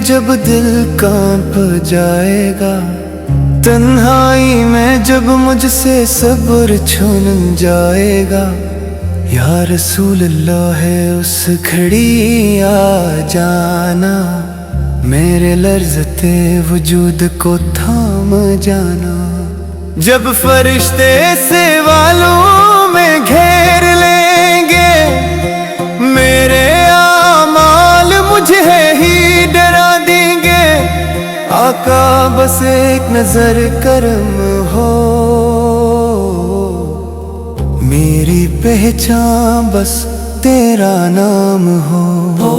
جب دل کانپ جائے گا، تنہائی میں جب مجھ سے صبر چھن جائے گا، یا رسول اللہ ہے اس گھڑی آ جانا، میرے لرزتے وجود کو تھام جانا۔ جب فرشتے سوالوں میں گھیر لیں گے، میرے اعمال مجھے ہی ڈرا دیں گے، آقا بس ایک نظر کرم ہو، میری پہچان بس تیرا نام ہو۔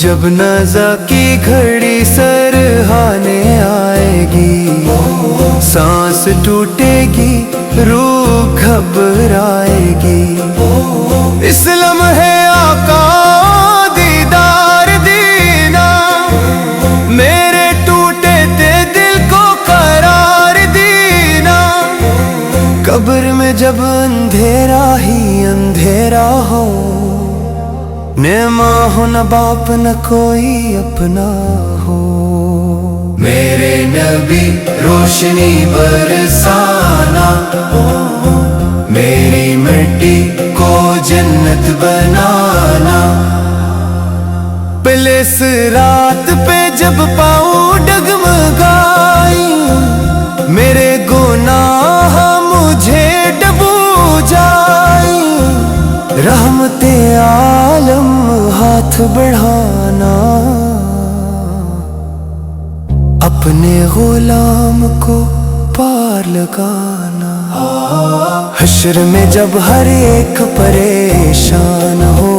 جب نزا کی گھڑی سرہانے آئے گی، سانس ٹوٹے گی، روح گھبرائے گی، اس لمحے آقا دیدار دینا، میرے ٹوٹے تے دل کو قرار دینا۔ قبر میں جب اندھیرا ہی اندھیرا ہو، نہ ماں ہو نہ باپ نہ کوئی اپنا ہو، میرے نبی روشنی برسانا، میری مٹی کو جنت بنانا۔ پہلے صراط پہ جب پاؤں ڈگمگائی، میرے گناہ مجھے ڈبو جائی، رحمت عالم ہاتھ بڑھانا، اپنے غلام کو پار لگانا۔ حشر میں جب ہر ایک پریشان ہو،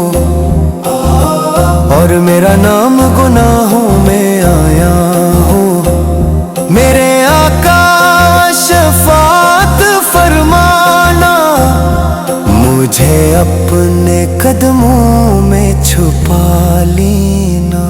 اور میرا نام گناہوں میں آیا ہو، میرے آقا شفاعت فرمانا، مجھے اپنے قدموں میں چھپا لینا۔